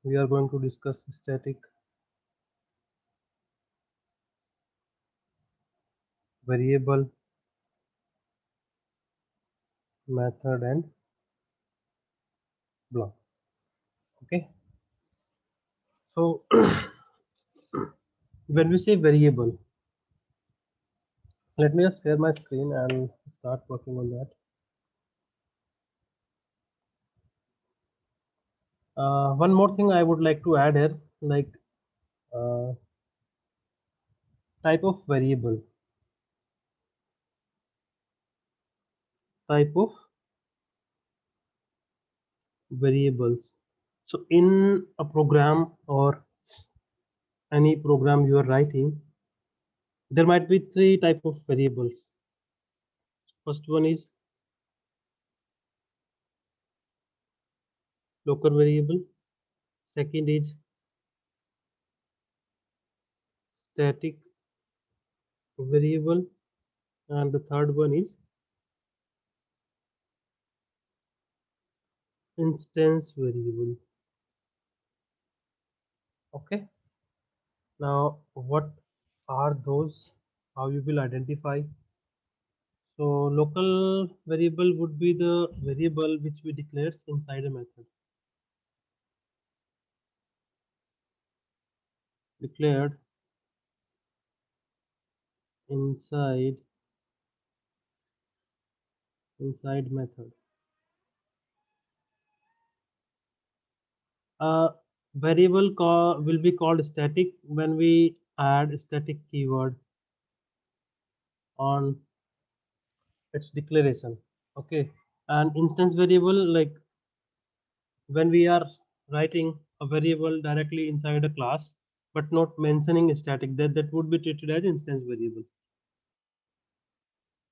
we are going to discuss static, variable, method, and block. Okay, so when we say variable, let me just share my screen and start working on that. One more thing I would like to add here, like uh, type of variable, type of variables. So in a program or any program you are writing, there might be three type of variables. First one is local variable, second is static variable, and the third one is instance variable. Okay, now what are those, how you will identify? So local variable would be the variable which we declared inside a method, declared inside method. A variable will be called static when we add static keyword on its declaration. Okay, and instance variable, like when we are writing a variable directly inside a class but not mentioning static, that would be treated as instance variable.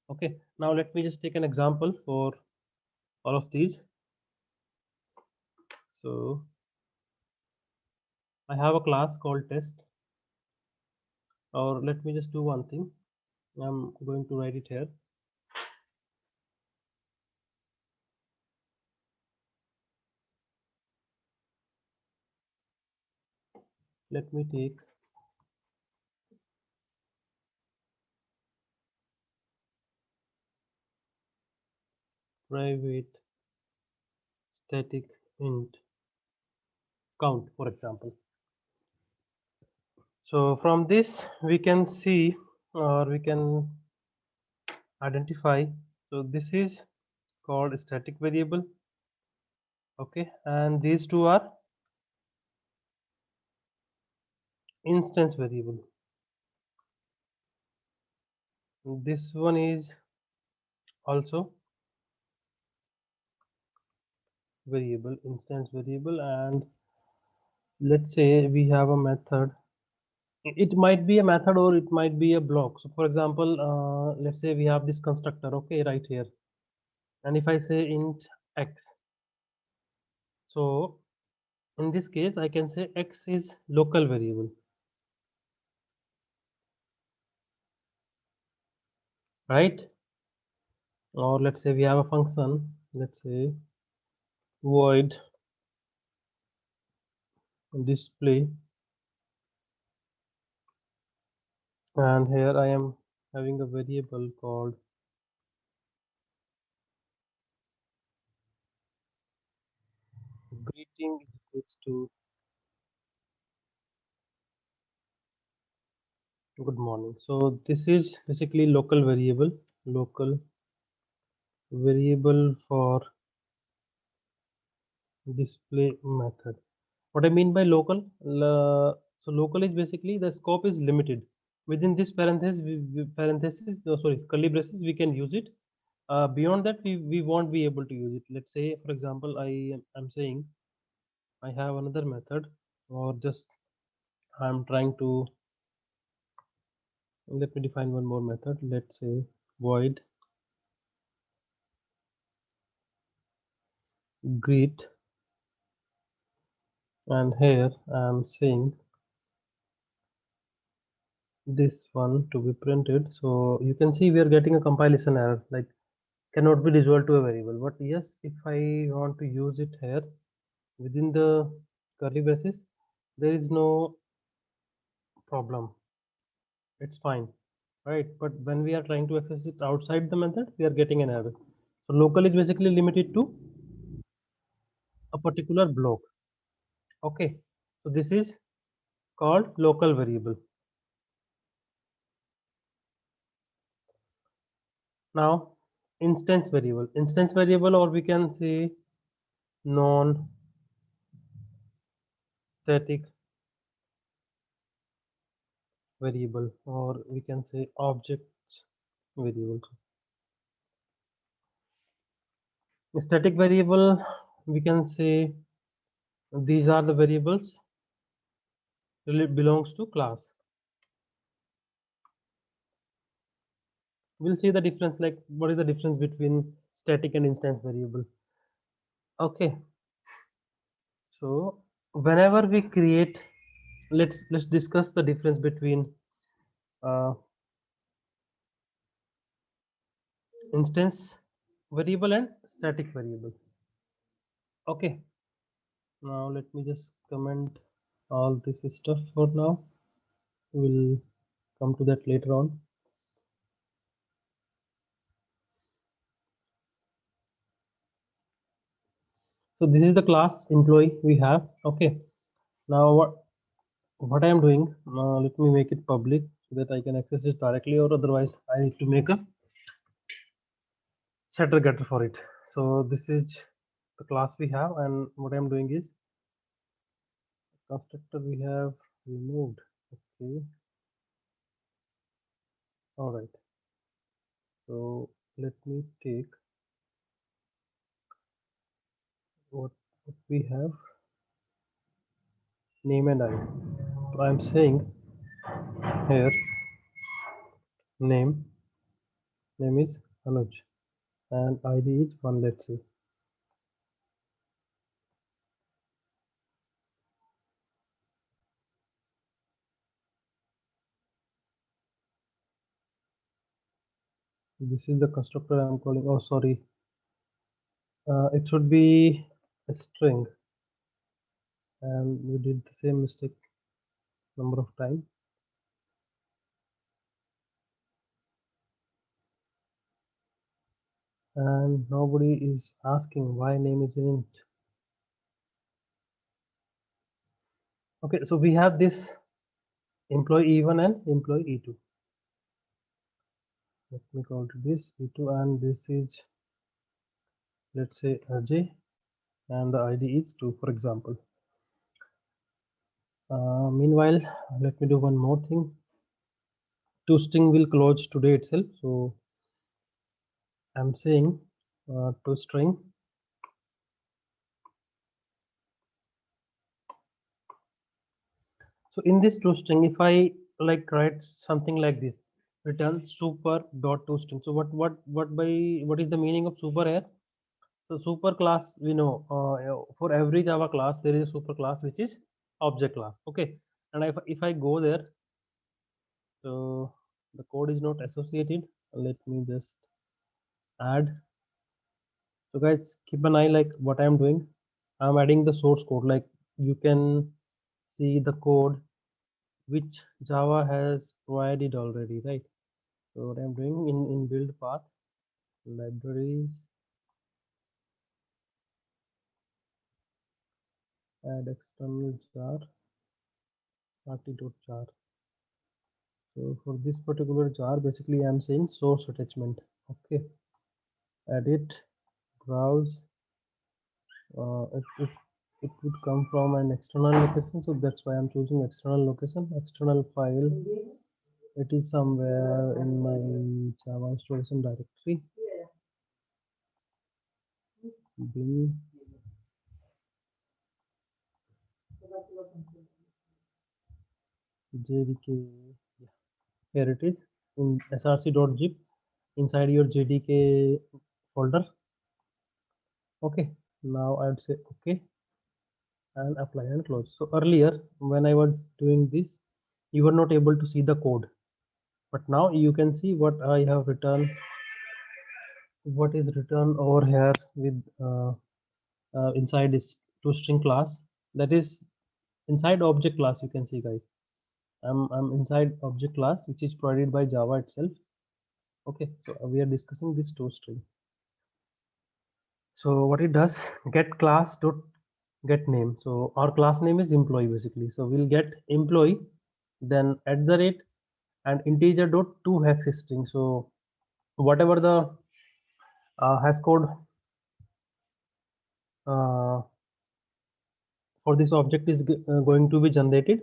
Okay, now let me just take an example for all of these. So I have a class called test, or let me just do one thing. I'm going to write it here. Let me take private static int count, for example. So from this we can see, or we can identify. So this is called static variable. Okay, and these two are instance variable. This one is also variable, instance variable. And let's say we have a method. It might be a method or it might be a block. So for example, let's say we have this constructor, okay, right here. And if I say int x, so in this case I can say x is local variable, right? Or let's say we have a function, let's say void display, and here I am having a variable called greeting is equals to good morning. So this is basically local variable for display method. What I mean by local, so local is basically the scope is limited. Within this parenthesis, sorry, curly braces, we can use it. Beyond that, we won't be able to use it. Let's say, for example, I'm saying I have another method, or just I'm trying to, let me define one more method. Let's say void greet, and here I'm saying this one to be printed. So you can see we are getting a compilation error, like cannot be resolved to a variable. But yes, if I want to use it here within the curly braces, there is no problem, it's fine, right? But when we are trying to access it outside the method, we are getting an error. So local is basically limited to a particular block. Okay, so this is called local variable. Now instance variable, or we can say non static variable, or we can say objects variable. Static variable, we can say these are the variables belongs to class. We'll see the difference, like what is the difference between static and instance variable. Okay, so whenever we create, let's discuss the difference between uh, instance variable and static variable. Okay, now let me just comment all this stuff for now. We'll come to that later on. So this is the class employee we have. Okay, now what I am doing, let me make it public so that I can access it directly, or otherwise I need to make a setter getter for it. So this is the class we have, and what I'm doing is constructor we have removed. Okay, all right. So let me take what we have, name and ID. So I'm saying here name is Anuj and ID is 1, let's say. This is the constructor I'm calling. Oh, sorry. It should be a string, and we did the same mistake number of times. And nobody is asking why name is int. Okay, so we have this employee E1 and employee E2. Let me call to this E2, and this is, let's say, Ajay, and the ID is 2, for example. Meanwhile, let me do one more thing. ToString will close today itself, so I'm saying ToString. So in this ToString, if I like write something like this, return super dot ToString. So what is the meaning of super here? So super class, we know for every Java class there is a super class which is object class. Okay, and if I go there, so the code is not associated. Let me just add. So guys, keep an eye like what I'm doing. I'm adding the source code. Like you can see the code which Java has provided already, right? So what I'm doing in build path, libraries, add external jar, rt.jar. So for this particular jar, basically I'm saying source attachment. Okay, edit, browse. It would come from an external location, so that's why I'm choosing external location. External file. It is somewhere in my Java installation directory. Bin JDK. Yeah, here it is in src.zip inside your JDK folder. Okay, now I would say okay and apply and close. So earlier when I was doing this, you were not able to see the code, but now you can see what I have written, what is written over here with inside this ToString class. That is inside object class. You can see, guys, I'm inside object class, which is provided by Java itself. Okay, so we are discussing this toString. So what it does, get class dot get name. So our class name is employee basically. So we'll get employee, then at the rate and integer dot to hex string. So whatever the hash code uh, for this object is going to be generated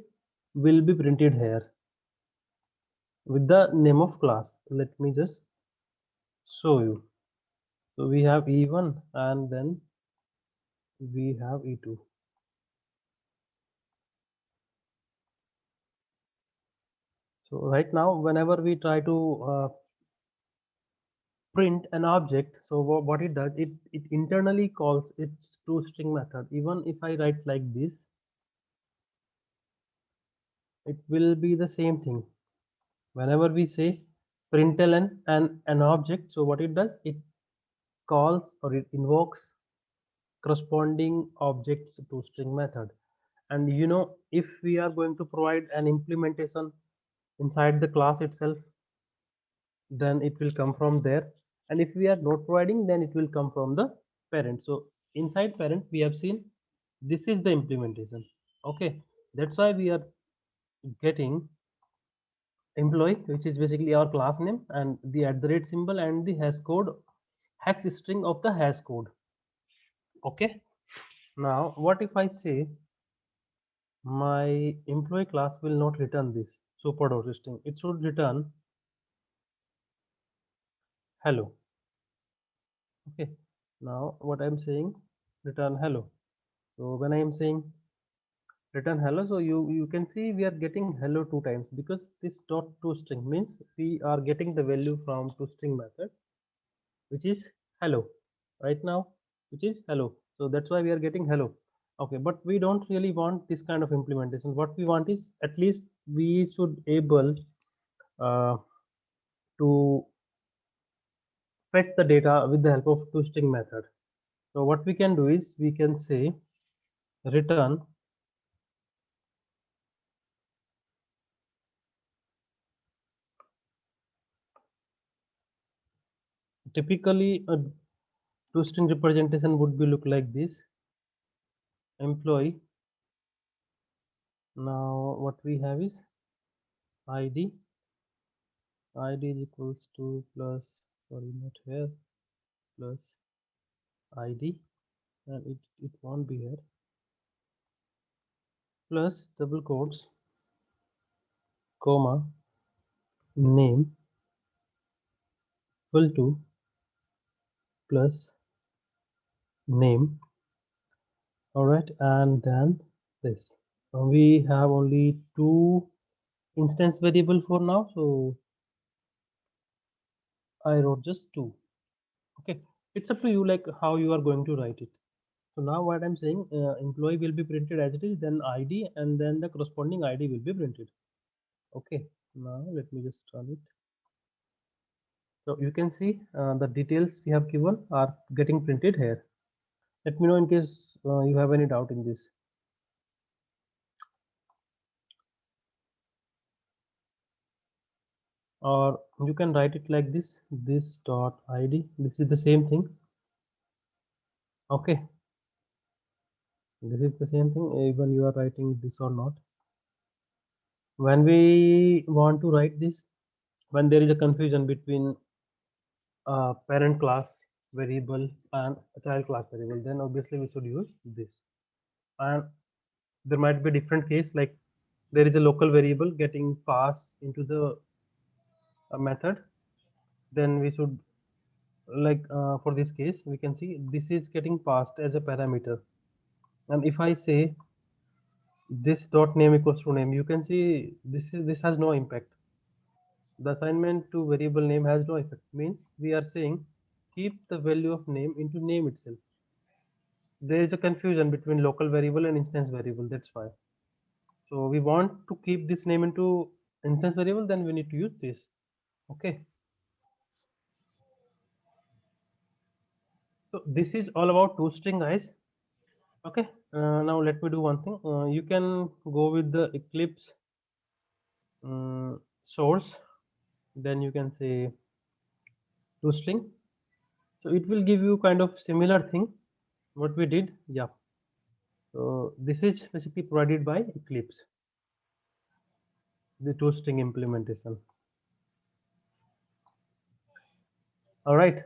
will be printed here with the name of class. Let me just show you. So we have E1 and then we have E2. So right now, whenever we try to print an object, so what it does, it internally calls its toString method. Even if I write like this, it will be the same thing. Whenever we say println and an object, so what it does, it calls or it invokes corresponding objects toString method. And you know, if we are going to provide an implementation inside the class itself, then it will come from there. And if we are not providing, then it will come from the parent. So inside parent, we have seen this is the implementation. Okay, that's why we are getting employee, which is basically our class name, and the at the rate symbol and the hash code, hex string of the hash code. Okay, now what if I say my employee class will not return this super string? It should return hello. Okay, now what I'm saying, return hello. So when I am saying return hello, so you can see we are getting hello two times, because this dot toString means we are getting the value from toString method, which is hello right now, which is hello. So that's why we are getting hello. Okay, but we don't really want this kind of implementation. What we want is at least we should able uh, to fetch the data with the help of toString method. So what we can do is we can say return typically a toString representation would be look like this: employee. Now what we have is id. Id is equals to plus, sorry, not here, plus id, and it won't be here, plus double quotes, comma, name equal to plus name. All right, and then this. We have only two instance variable for now, so I wrote just two. Okay, it's up to you, like how you are going to write it. So now what I'm saying, employee will be printed as it is, then ID, and then the corresponding ID will be printed. Okay, now let me just run it. So you can see the details we have given are getting printed here. Let me know in case you have any doubt in this. Or you can write it like this dot ID. This is the same thing. Okay, this is the same thing, even you are writing this or not. When we want to write this, when there is a confusion between parent class variable and a child class variable, then obviously we should use this. And there might be a different case, like there is a local variable getting passed into the method, then we should, like for this case we can see this is getting passed as a parameter. And if I say this dot name equals to name, you can see this has no impact. The assignment to variable name has no effect, means we are saying keep the value of name into name itself. There is a confusion between local variable and instance variable, that's why. So we want to keep this name into instance variable, then we need to use this. Okay, so this is all about toString, guys. Okay, now let me do one thing. You can go with the Eclipse source, then you can say toString. So it will give you kind of similar thing what we did. Yeah. So this is basically provided by Eclipse, the toString implementation. All right.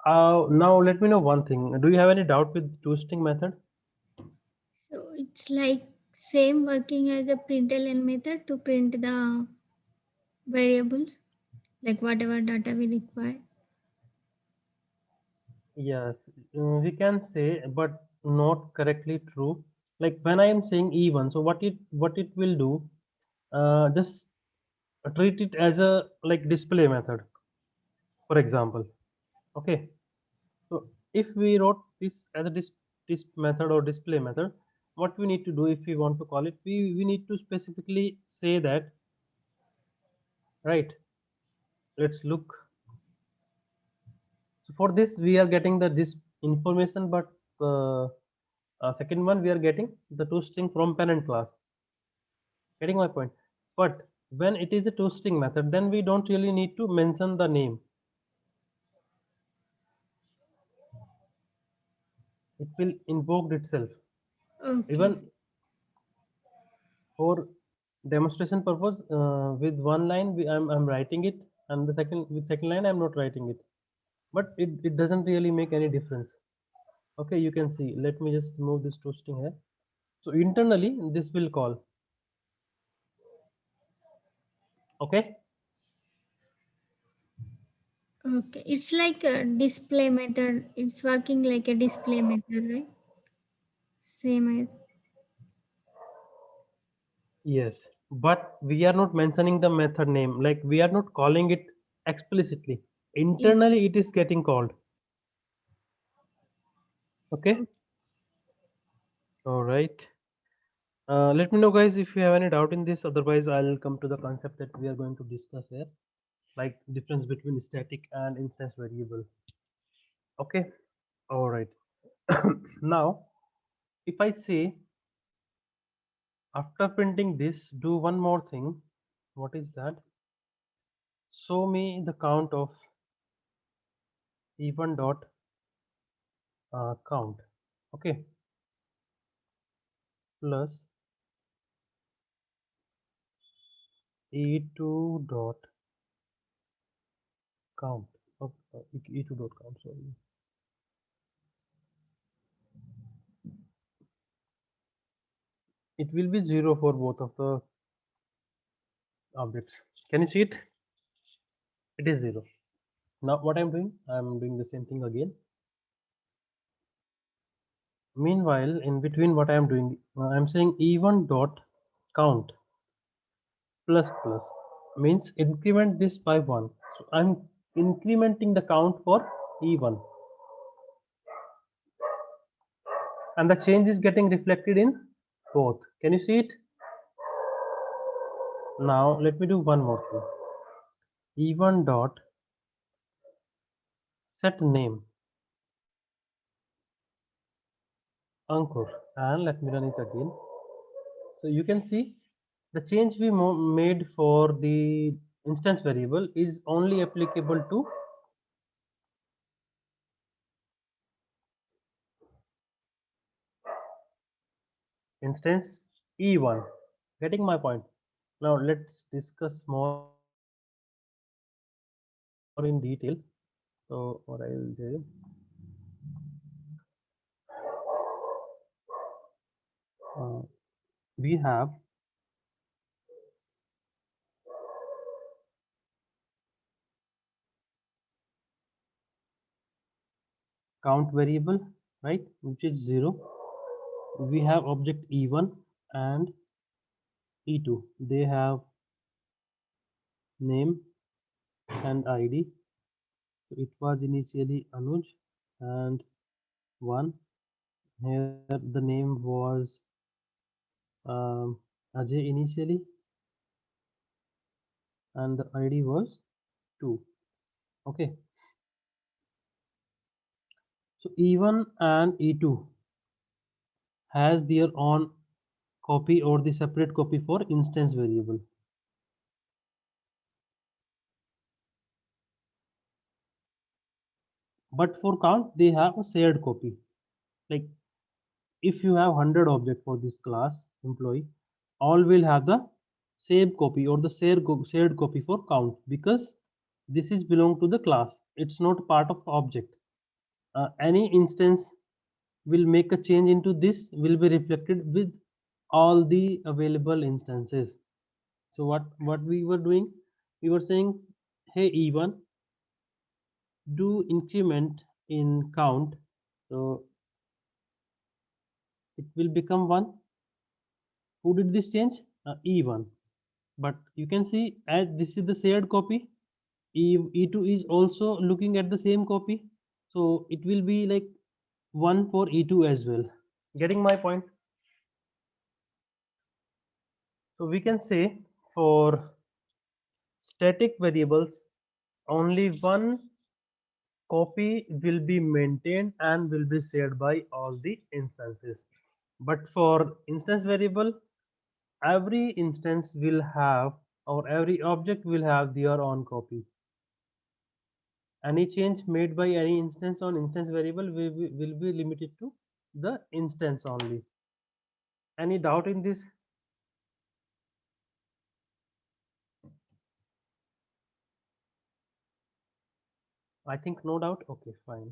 Now let me know one thing. Do you have any doubt with toString method? So it's like same working as a println method to print the variables, like whatever data we require. Yes, we can say, but not correctly true. Like when I am saying even, so what it will do, just treat it as a like display method, for example. Okay, so if we wrote this as a dis method or display method, what we need to do if we want to call it, we need to specifically say that, right? Let's look. So for this, we are getting the this information, but second one we are getting the toString from parent class. Getting my point? But when it is a toString method, then we don't really need to mention the name. It will invoke itself. Okay. Even for demonstration purpose, with one line I'm writing it, and the second line I'm not writing it. But it doesn't really make any difference. Okay, you can see. Let me just move this toString here. So internally, this will call. Okay. Okay. It's like a display method. It's working like a display method, right? Same as. Yes, but we are not mentioning the method name. Like we are not calling it explicitly. It. Internally, it is getting called. Okay. Okay. All right. Let me know, guys, if you have any doubt in this. Otherwise, I'll come to the concept that we are going to discuss here, like difference between static and instance variable. Okay. All right. Now, if I say after printing this, do one more thing. What is that? Show me the count of even dot count. Okay. Plus e2 dot count. Oh, e2 dot count. Sorry. It will be zero for both of the objects. Can you see it? It is zero. Now what I'm doing the same thing again. Meanwhile, in between what I'm doing, I'm saying even dot count plus plus means increment this by one. So I'm incrementing the count for even, and the change is getting reflected in both. Can you see it? Now let me do one more thing. Even dot set name Ankur, and let me run it again. So you can see the change we made for the instance variable is only applicable to instance E1. Getting my point? Now let's discuss more in detail. So what I will do, uh, we have count variable, right, which is 0. We have object E1 and E2. They have name and ID. So it was initially Anuj and 1. Here the name was Ajay initially, and the ID was 2. Okay, so E1 and E2 has their own copy or the separate copy for instance variable. But for count, they have a shared copy. Like if you have 100 object for this class employee, all will have the same copy or the shared copy for count, because this is belong to the class. It's not part of the object. Any instance will make a change into this will be reflected with all the available instances. So what we were doing, we were saying, hey E1, do increment in count, so it will become 1. Who did this change? E1. But you can see, as this is the shared copy, E2 is also looking at the same copy, so it will be like 1 for E2 as well. Getting my point? So we can say for static variables, only one copy will be maintained and will be shared by all the instances. But for instance variable, every instance will have, or every object will have their own copy. Any change made by any instance on instance variable will be limited to the instance only. Any doubt in this? I think no doubt. Okay, fine.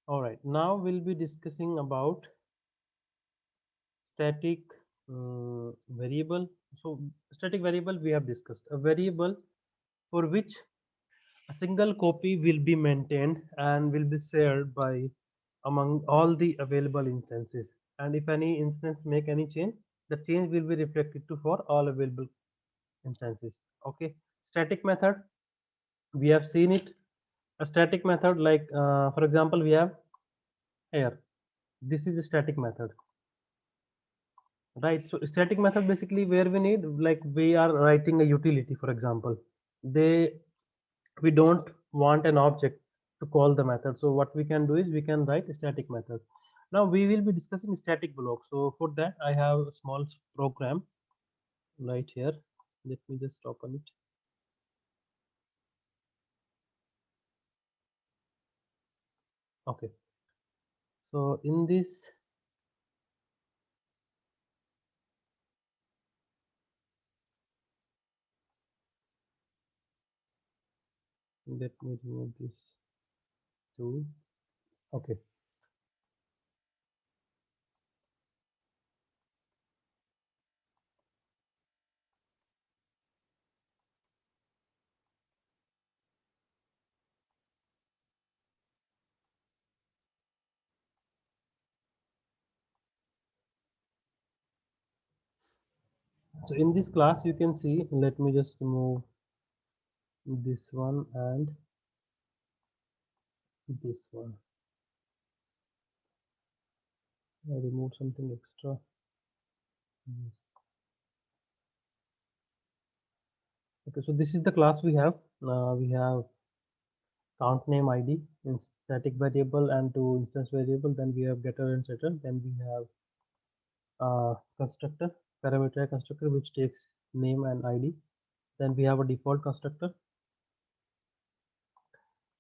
All right, now we'll be discussing about static variable. So static variable we have discussed, a variable for which a single copy will be maintained and will be shared by among all the available instances. And if any instance make any change, the change will be reflected to for all available instances. Okay, static method, we have seen it. A static method, like for example, we have here. This is a static method, right? So static method basically where we need, like we are writing a utility, for example. They We don't want an object to call the method, so what we can do is we can write a static method. Now we will be discussing static block. So for that I have a small program right here. Let me just open it. Okay, so in this, let me remove this too. Okay, so in this class you can see, let me just remove this one and this one. I removed something extra. Mm. Okay, so this is the class we have. We have count name ID in static variable and two instance variable. Then we have getter and setter. Then we have constructor, parameter constructor, which takes name and ID. Then we have a default constructor,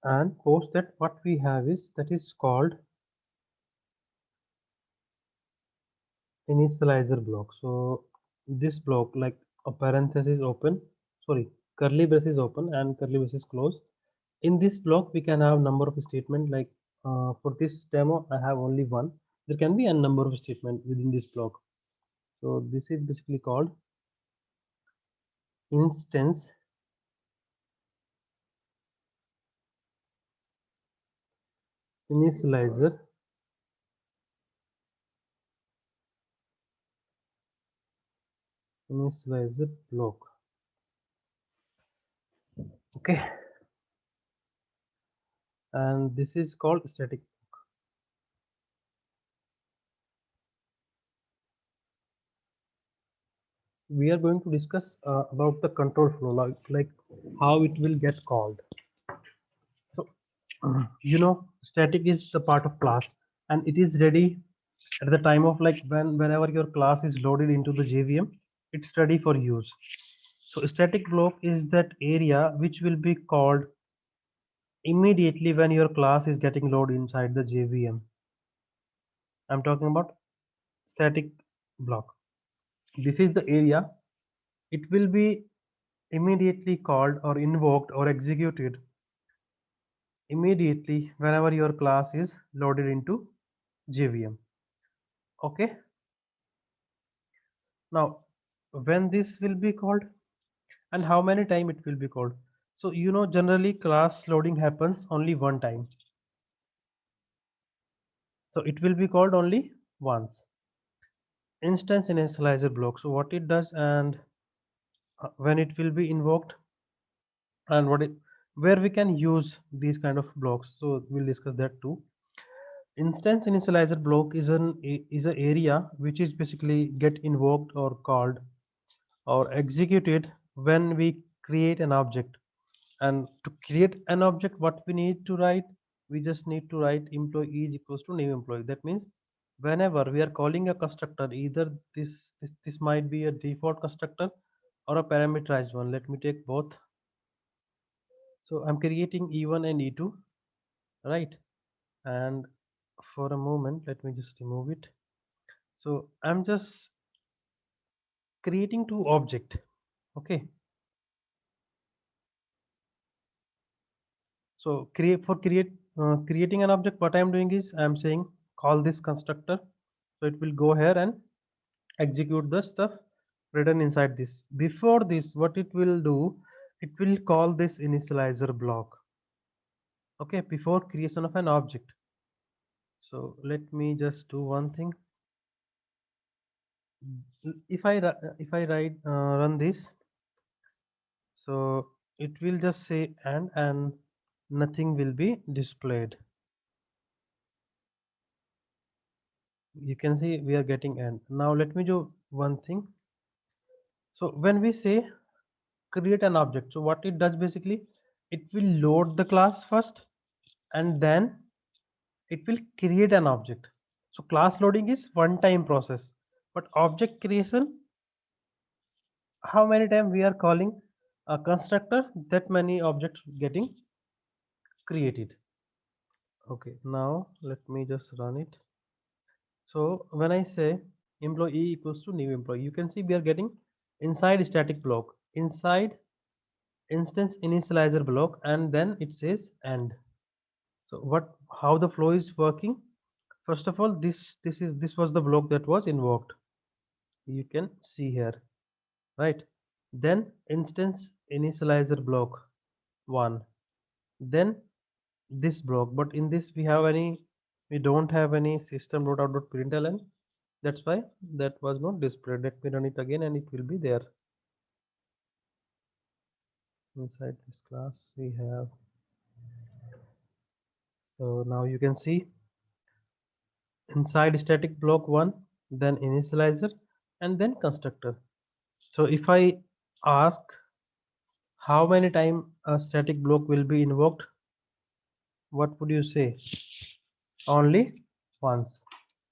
and post that what we have is that is called initializer block. So this block, like a parenthesis open, sorry, curly braces open and curly braces close. In this block we can have number of statement, like for this demo I have only one. There can be a number of statement within this block. So this is basically called instance initializer block. Okay, and this is called static. We are going to discuss about the control flow, like how it will get called. So you know, static is the part of class, and it is ready at the time of like whenever your class is loaded into the JVM, it's ready for use. So static block is that area which will be called immediately when your class is getting loaded inside the JVM. I'm talking about static block. This is the area. It will be immediately called or invoked or executed immediately whenever your class is loaded into JVM. Okay. Now, when this will be called and how many time it will be called. So, you know, generally class loading happens only one time. So it will be called only once. Instance initializer block. So what it does and when it will be invoked and where we can use these kind of blocks. So we'll discuss that too. Instance initializer block is an area which is basically get invoked or called or executed when we create an object. And to create an object, what we need to write, we just need to write employee is equals to new employee. That means whenever we are calling a constructor, either this might be a default constructor or a parameterized one. Let me take both. So I'm creating E1 and E2, right? And for a moment, let me just remove it. So I'm just creating two object. Okay. So creating an object, what I'm doing is I'm saying call this constructor. So it will go here and execute the stuff written inside this. Before this, what it will do, it will call this initializer block. Okay, before creation of an object. So let me just do one thing. If I run this, so it will just say and nothing will be displayed. You can see we are getting and. Now let me do one thing. So when we say create an object, so what it does basically, it will load the class first and then it will create an object. So class loading is one time process, but object creation, how many times we are calling a constructor, that many objects getting created. Okay, now let me just run it. So when I say employee equals to new employee, you can see we are getting inside static block, inside instance initializer block, and then it says end. So how the flow is working? First of all, this was the block that was invoked. You can see here, right? Then instance initializer block 1, then this block, but in this we don't have any system.out.println. That's why that was not displayed. Let me run it again and it will be there. Inside this class we have, so now you can see inside static block 1, then initializer, and then constructor. So if I ask how many time a static block will be invoked, what would you say? Only once.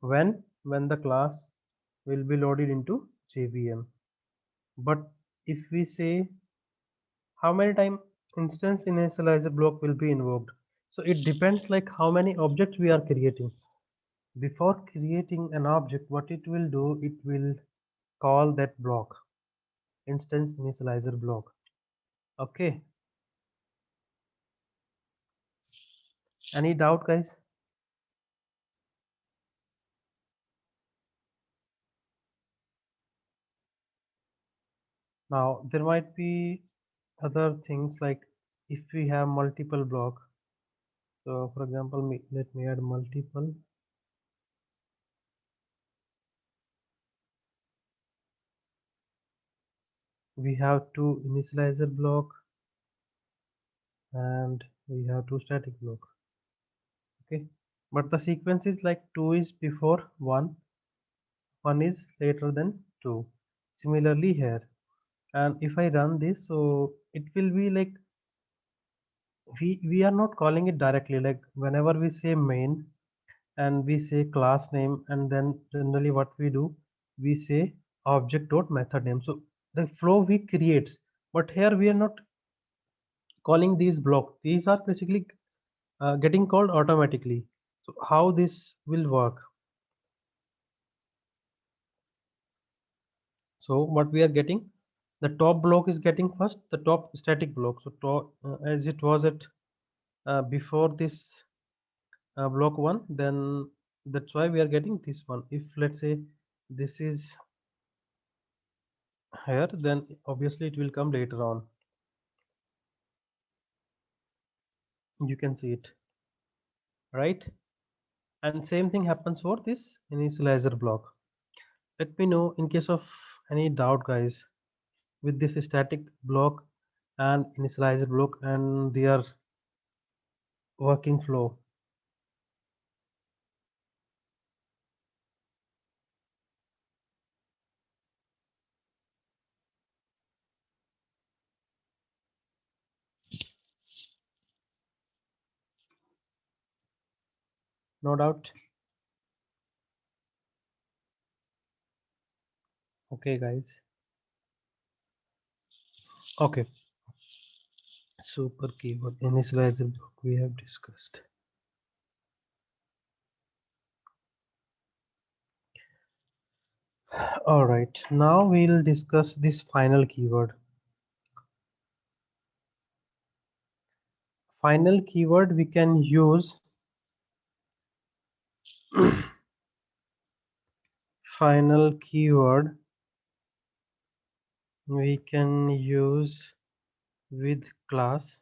When the class will be loaded into JVM. But if we say how many time instance initializer block will be invoked, so it depends like how many objects we are creating. Before creating an object, what it will do, it will call that block, instance initializer block. Okay. Any doubt, guys? Now there might be other things like if we have multiple block. So for example, let me add multiple. We have two initializer block and we have two static block. Okay, but the sequence is like 2 is before 1, 1 is later than 2. Similarly here, and if I run this, so it will be like we are not calling it directly. Like whenever we say main and we say class name, and then generally what we do, we say object dot method name. So the flow we creates, but here we are not calling these blocks. These are basically getting called automatically. So how this will work? So what we are getting, the top block is getting first, the top static block. So as it was at before this block one, then that's why we are getting this one. If let's say this is here, then obviously it will come later on. You can see it, right? And same thing happens for this initializer block. Let me know in case of any doubt, guys, with this static block and initializer block and their working flow. No doubt. Okay, guys. Okay. Super keyword initializer block we have discussed. All right. Now we'll discuss this final keyword. Final keyword we can use. Final keyword we can use with class,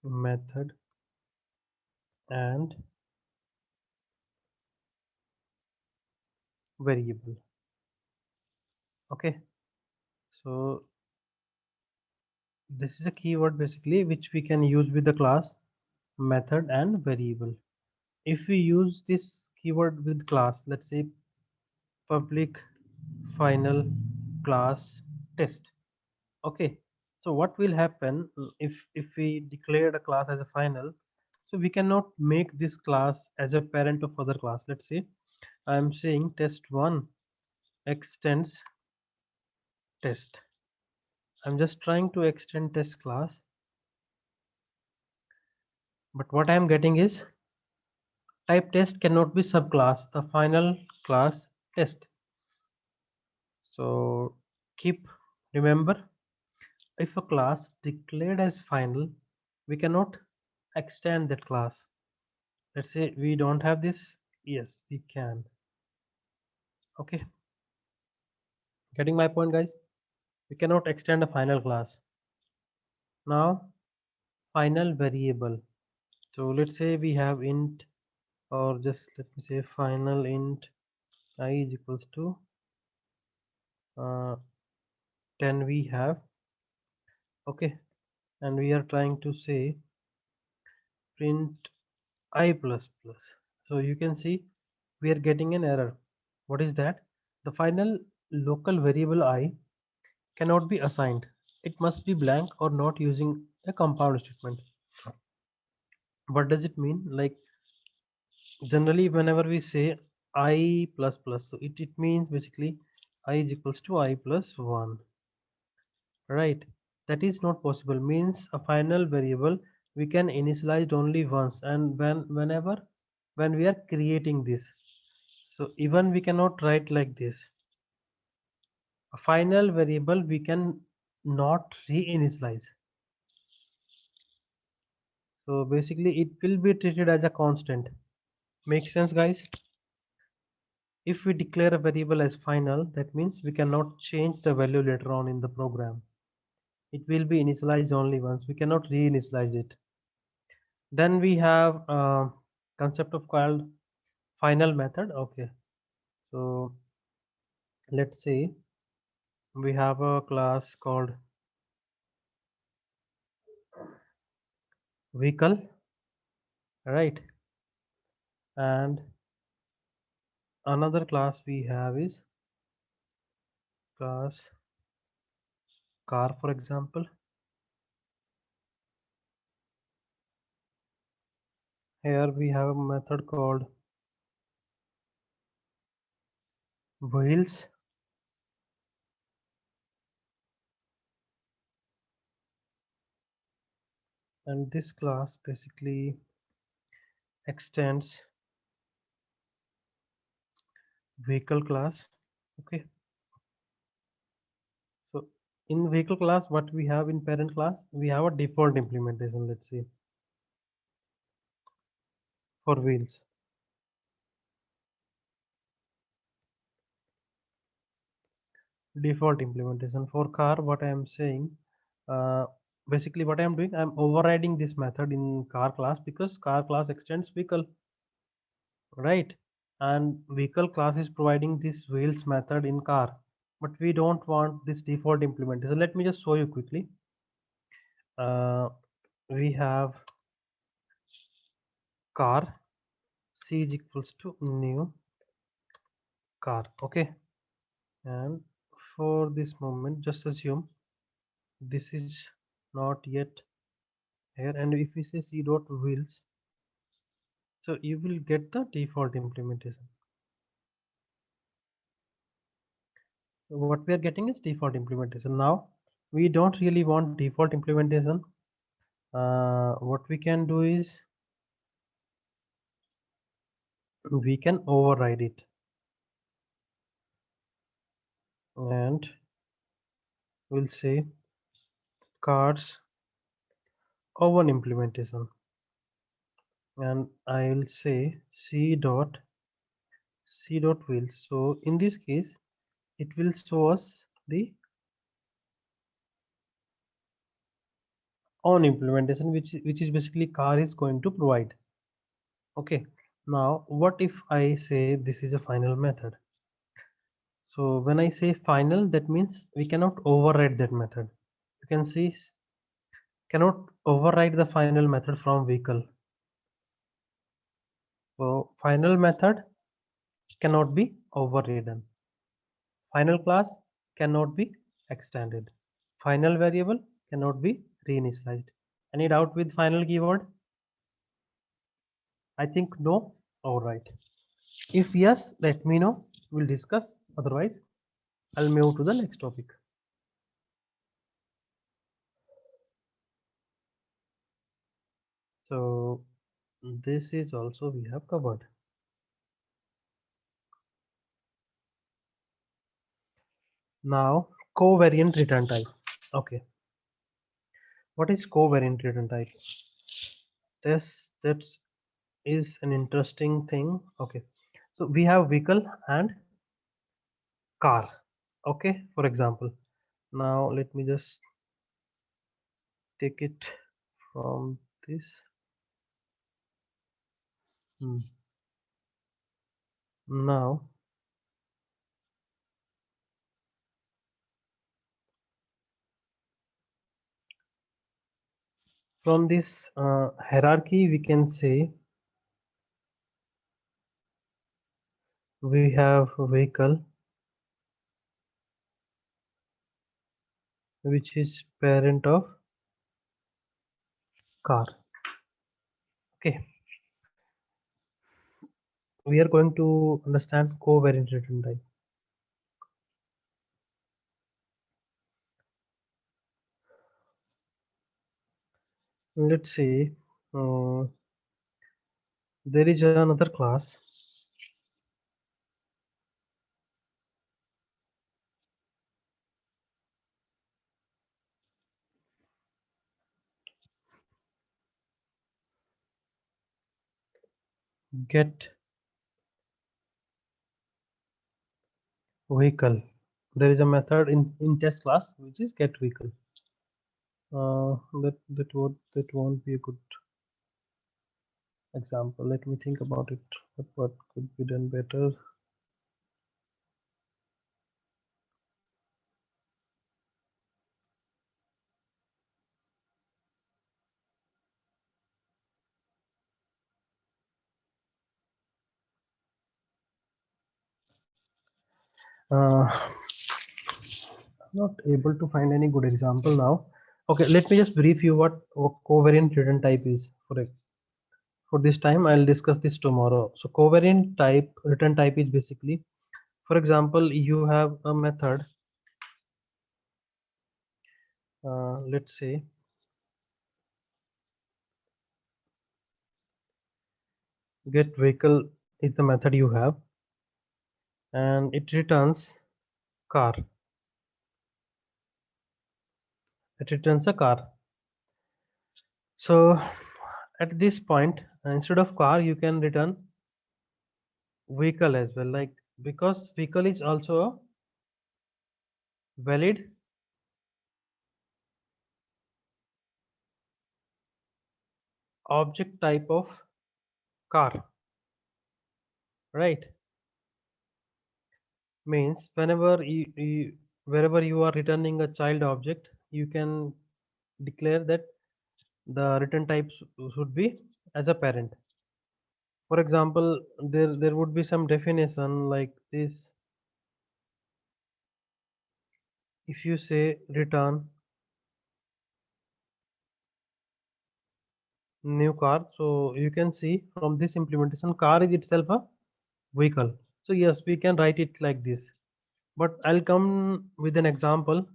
method, and variable. Okay, so this is a keyword basically which we can use with the class, method, and variable. If we use this keyword with class, let's say public final class test. Okay, so what will happen if we declare a class as a final? So we cannot make this class as a parent of other class. Let's say I'm saying test1 extends test. I'm just trying to extend test class, but what I'm getting is type test cannot be subclass the final class test. So keep remember, if a class declared as final, we cannot extend that class. Let's say we don't have this. Yes, we can. Okay, getting my point, guys? We cannot extend a final class. Now final variable. So let's say we have int, or just let me say final int I is equals to uh, 10 we have. Okay, and we are trying to say print I plus plus. So you can see we are getting an error. What is that? The final local variable I cannot be assigned. It must be blank or not using a compound statement. What does it mean? Like generally whenever we say I plus plus, so it means basically I is equals to I plus 1, right? That is not possible. Means a final variable we can initialize only once, and whenever when we are creating this. So even we cannot write like this. A final variable we can not reinitialize. So basically it will be treated as a constant. Makes sense, guys? If we declare a variable as final, that means we cannot change the value later on in the program. It will be initialized only once. We cannot reinitialize it. Then we have a concept of called final method. Okay, so let's say we have a class called vehicle, right? And another class we have is class car, for example. Here we have a method called wheels, and this class basically extends vehicle class. Okay, so in vehicle class, what we have in parent class, we have a default implementation, let's say, for wheels. Default implementation for car, what I am saying, uh, basically what I am doing, I'm overriding this method in car class because car class extends vehicle, right? And vehicle class is providing this wheels method in car, but we don't want this default implementation. Let me just show you quickly. We have car, c is equals to new car. Okay, and for this moment just assume this is not yet here, and if we say c dot wheels, so you will get the default implementation. So what we are getting is default implementation. Now we don't really want default implementation. What we can do is we can override it, and we'll say cars oven implementation, and I'll say c dot wheels. So in this case it will show us the on implementation, which is basically car is going to provide. Okay, now what if I say this is a final method? So when I say final, that means we cannot override that method. You can see cannot override the final method from vehicle. So final method cannot be overridden. Final class cannot be extended. Final variable cannot be reinitialized. Any doubt with final keyword? I think no. All right. If yes, let me know. We'll discuss. Otherwise, I'll move to the next topic. So this is also we have covered. Now covariant return type. Okay. What is covariant return type? That is an interesting thing. Okay. So we have vehicle and car. Okay. For example, now let me just take it from this. Now from this hierarchy we can say we have vehicle, which is parent of car. Okay, we are going to understand covariant return type. Let's say there is another class get vehicle. There is a method in test class which is get vehicle. That won't be a good example. Let me think about it. What could be done better? I'm not able to find any good example now. Okay, let me just brief you what covariant return type is. for this time. I'll discuss this tomorrow. So covariant type, return type is basically, for example, you have a method, let's say get vehicle is the method you have, and it returns car. It returns a car. So at this point, instead of car, you can return vehicle as well, like, because vehicle is also a valid object type of car, right? Means whenever wherever you are returning a child object, you can declare that the return type should be as a parent. For example, there would be some definition like this. If you say return new car, so you can see from this implementation, car is itself a vehicle. So yes, we can write it like this, but I'll come with an example,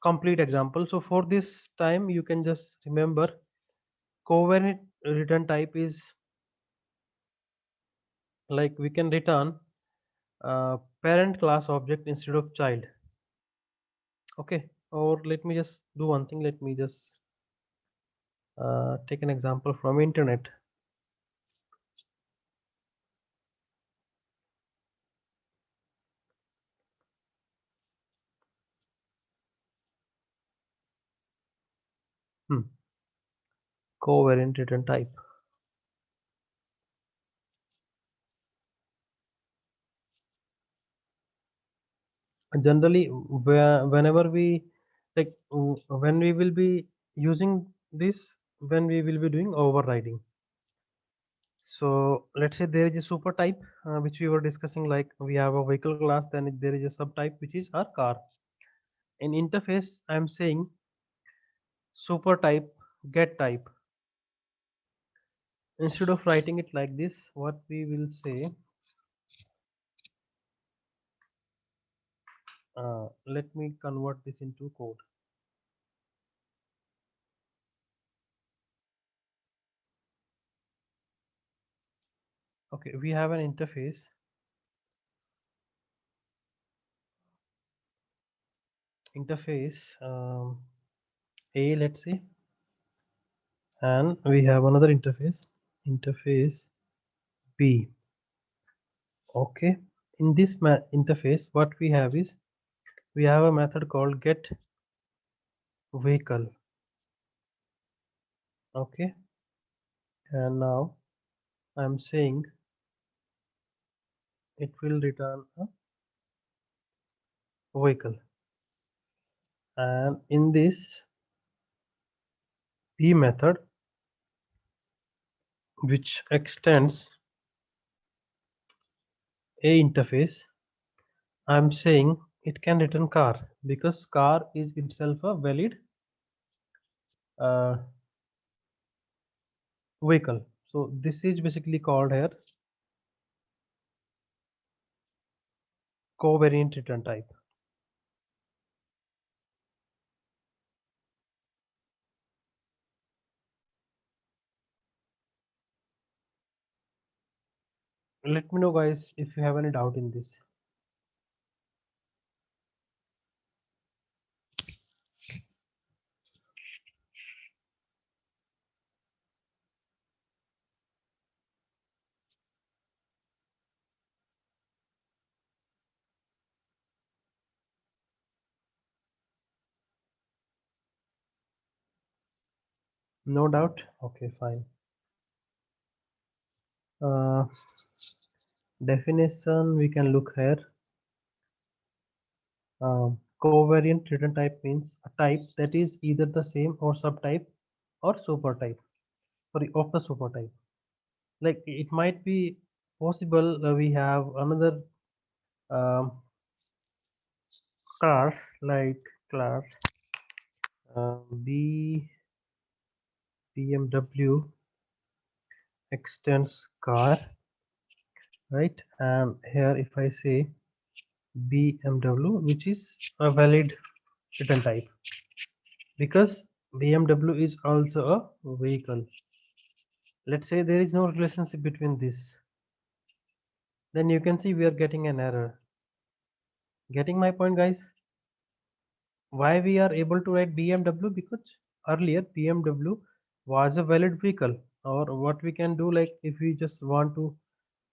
complete example. So for this time, you can just remember covariant return type is like we can return parent class object instead of child. Okay, or let me just do one thing. Let me just take an example from internet. Hmm. Covariant return type. Generally, whenever we like when we will be using this, when we will be doing overriding. So let's say there is a super type which we were discussing, like we have a vehicle class, then there is a subtype which is our car. In interface, I'm saying super type get type. Instead of writing it like this, what we will say, let me convert this into code. Okay, we have an interface A, let's say, and we have another interface B. Okay, in this interface, what we have is we have a method called get vehicle. Okay, and now I'm saying it will return a vehicle, and in this B method, which extends A interface, I'm saying it can return car because car is itself a valid uh, vehicle. So this is basically called here covariant return type. Let me know, guys, if you have any doubt in this. No doubt. Okay, fine. uh, Definition we can look here. Covariant return type means a type that is either the same or subtype or supertype, sorry, of the supertype. Like it might be possible we have another um, class, like class B BMW, extends car, right? And here if I say BMW, which is a valid return type, because BMW is also a vehicle. Let's say there is no relationship between this, then you can see we are getting an error. Getting my point, guys? Why we are able to write BMW? Because earlier BMW was a valid vehicle. Or what we can do, like if we just want to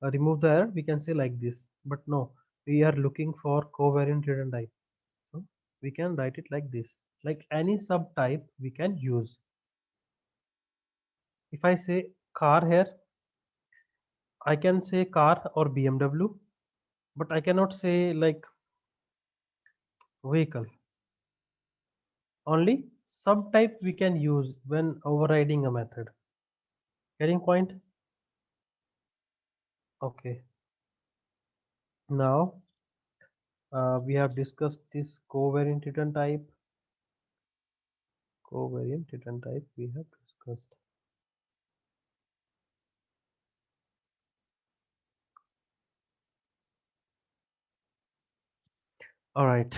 remove the error, we can say like this. But no, we are looking for covariant return type. So we can write it like this. Like any subtype we can use. If I say car here, I can say car or BMW, but I cannot say like vehicle. Only subtype we can use when overriding a method. Getting point? Okay. Now we have discussed this covariant return type. Covariant return type we have discussed. All right.